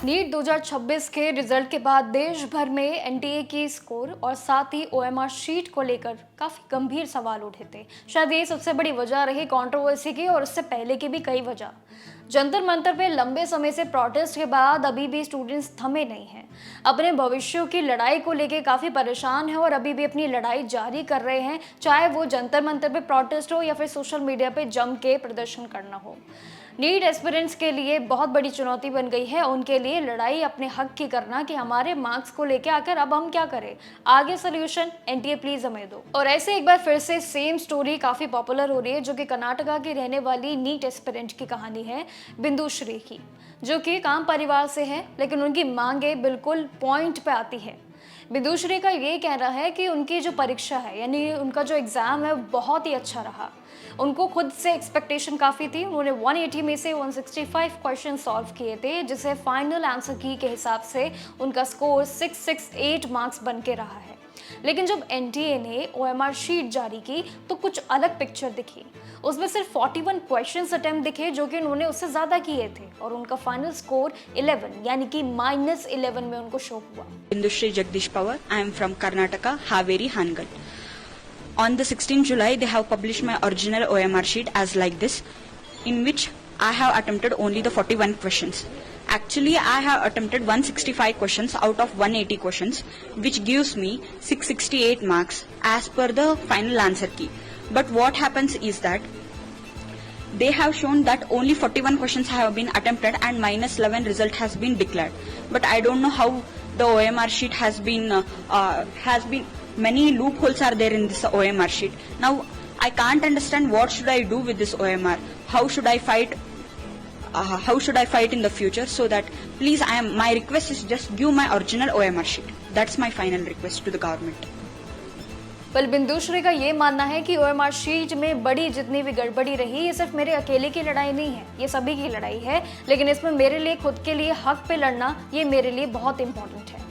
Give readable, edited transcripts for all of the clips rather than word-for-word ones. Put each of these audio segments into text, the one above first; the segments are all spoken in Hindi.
नीट 2026 के रिजल्ट के बाद देश भर में एनटीए की स्कोर और साथ ही ओएमआर शीट को लेकर काफी गंभीर सवाल उठे थे। शायद ये सबसे बड़ी वजह रही कंट्रोवर्सी की, और उससे पहले की भी कई वजह। जंतर मंतर पे लंबे समय से प्रोटेस्ट के बाद अभी भी स्टूडेंट्स थमे नहीं हैं, अपने भविष्य की लड़ाई को लेकर काफी परेशान हैं और अभी भी अपनी लड़ाई जारी कर रहे हैं, चाहे वो जंतर मंतर पे प्रोटेस्ट हो या फिर सोशल मीडिया पे जम के प्रदर्शन करना हो। नीट एस्पिरेंट्स के लिए बहुत बड़ी चुनौती बन गई है उनके लिए लड़ाई अपने हक की करना कि हमारे मार्क्स को लेके आकर अब हम क्या करें, आगे सोल्यूशन एनटीए प्लीज हमें दो। और ऐसे एक बार फिर से सेम स्टोरी काफी पॉपुलर हो रही है, जो कि कर्नाटका की रहने वाली नीट एस्पिरेंट की कहानी है बिंदुश्री की, जो कि काम परिवार से है लेकिन उनकी मांगे बिल्कुल पॉइंट पे आती है। बिंदुश्री का ये कहना है कि उनकी जो परीक्षा है यानी उनका जो एग्ज़ाम है बहुत ही अच्छा रहा। उनको खुद से एक्सपेक्टेशन काफ़ी थी। उन्होंने 180 में से 165 क्वेश्चन सॉल्व किए थे, जिसे फाइनल आंसर की के हिसाब से उनका स्कोर 668 मार्क्स बन के रहा है। लेकिन जब एनटीए ने ओएमआर शीट जारी की तो कुछ अलग पिक्चर दिखी। उसमें सिर्फ 41 क्वेश्चंस अटेम्प्ट दिखे, जो कि उन्होंने उससे ज़्यादा किए थे, और उनका फाइनल स्कोर 11 यानी कि -11 में उनको शो हुआ। Bindushree Jagdish Pawar. I am from Karnataka, Haveri, Hangal. On the 16th July, they have published my original OMR sheet as like this, in which I have attempted only the 41 questions. Actually, I have attempted 165 questions out of 180 questions, which gives me 668 marks as per the final answer key. But what happens is that they have shown that only 41 questions have been attempted and -11 result has been declared. But I don't know how the OMR sheet has been many loopholes are there in this OMR sheet. Now I can't understand what should I do with this OMR. How should I fight? How should I fight in the future? So that please, my request is just give my original OMR sheet. That's my final request to the government. बल बिंदुश्री का ये मानना है कि ओएमआर शीट में बड़ी जितनी भी गड़बड़ी रही, ये सिर्फ मेरे अकेले की लड़ाई नहीं है, ये सभी की लड़ाई है। लेकिन इसमें मेरे लिए खुद के लिए हक पे लड़ना ये मेरे लिए बहुत इंपॉर्टेंट है,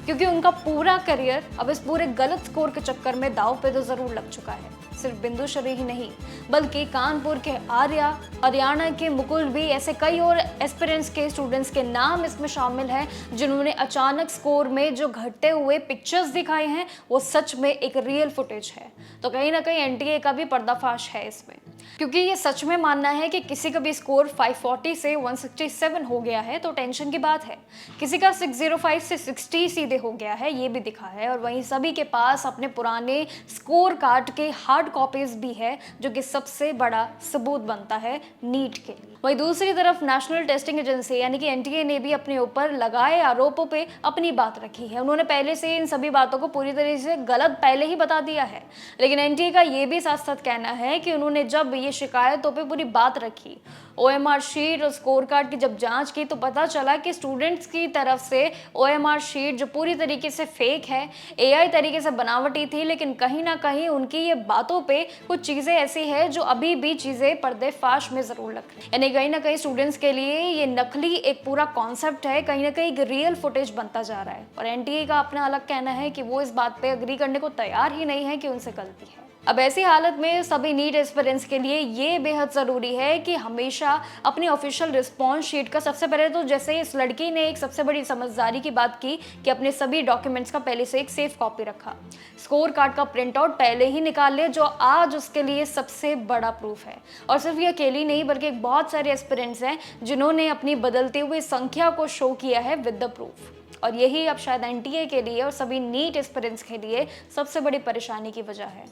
क्योंकि उनका पूरा करियर अब इस पूरे गलत स्कोर के चक्कर में दांव पे तो जरूर लग चुका है। सिर्फ बिंदुश्री ही नहीं, बल्कि कानपुर के आर्या, हरियाणा के मुकुल भी, ऐसे कई और एस्पिरेंट्स के स्टूडेंट्स के नाम इसमें शामिल हैं, जिन्होंने अचानक स्कोर में जो घटते हुए पिक्चर्स दिखाए हैं वो सच में एक रियल फुटेज है। तो कहीं ना कहीं एनटीए का भी पर्दाफाश है इसमें, क्योंकि ये सच में मानना है कि किसी का भी स्कोर 540 से 167 हो गया है तो टेंशन की बात है, किसी का 605 से 60 सीधे हो गया है ये भी दिखा है, और वहीं सभी के पास अपने पुराने स्कोर कार्ड के हार्ड कॉपीज भी है, जो कि सबसे बड़ा सबूत बनता है नीट के लिए। वहीं दूसरी तरफ नेशनल टेस्टिंग एजेंसी यानी कि एनटीए ने भी अपने ऊपर लगाए आरोपों पे अपनी बात रखी है। उन्होंने पहले से इन सभी बातों को पूरी तरह से गलत पहले ही बता दिया है, लेकिन एनटीए का ये भी साथ साथ कहना है कि उन्होंने जब ये शिकायतों पे पूरी बात रखी, ओएमआर शीट और स्कोर कार्ड की जब जांच की, तो पता चला कि स्टूडेंट्स की तरफ से ओएमआर शीट जो पूरी तरीके से फेक है, एआई तरीके से बनावटी थी, लेकिन कहीं ना कहीं उनकी ये बातों पे कुछ चीज़ें ऐसी है जो अभी भी चीज़ें पर्देफाश में ज़रूर लग रही है। यानी कहीं ना कहीं स्टूडेंट्स के लिए ये नकली एक पूरा कॉन्सेप्ट है, कहीं ना कहीं एक रियल फुटेज बनता जा रहा है, और एनटीए का अपना अलग कहना है कि वो इस बात पे अग्री करने को तैयार ही नहीं है कि उनसे गलती है। अब ऐसी हालत में सभी नीट एस्पिरेंट्स के लिए ये बेहद ज़रूरी है कि हमेशा अपनी ऑफिशियल रिस्पॉन्स शीट का, सबसे पहले तो जैसे इस लड़की ने एक सबसे बड़ी समझदारी की बात की कि अपने सभी डॉक्यूमेंट्स का पहले से एक सेफ कॉपी रखा, स्कोर कार्ड का प्रिंट आउट पहले ही निकाल ले, जो आज उसके लिए सबसे बड़ा प्रूफ है। और सिर्फ ये अकेली नहीं, बल्कि बहुत सारे एस्पिरेंट्स हैं जिन्होंने अपनी बदलती हुई संख्या को शो किया है विद द प्रूफ, और यही अब शायद एनटीए के लिए और सभी नीट एस्पिरेंट्स के लिए सबसे बड़ी परेशानी की वजह है।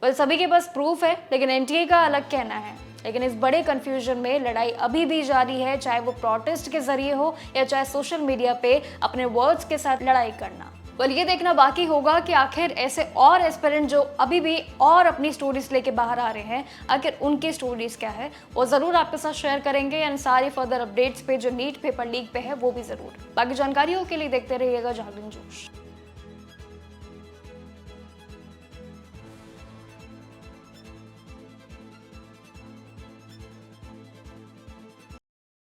बस सभी के पास प्रूफ है, लेकिन एनटीए का अलग कहना है। लेकिन इस बड़े कंफ्यूजन में लड़ाई अभी भी जारी है, चाहे वो प्रोटेस्ट के जरिए हो या चाहे सोशल मीडिया पे अपने वर्ड्स के साथ लड़ाई करना। बल ये देखना बाकी होगा कि आखिर ऐसे और एस्पिरेंट जो अभी भी और अपनी स्टोरीज लेके बाहर आ रहे हैं, आखिर उनकी स्टोरीज क्या है, वो ज़रूर आपके साथ शेयर करेंगे। एंड सारी फर्दर अपडेट्स पे जो नीट पेपर लीक पे है वो भी ज़रूर। बाकी जानकारियों के लिए देखते रहिएगा जागरण जोश।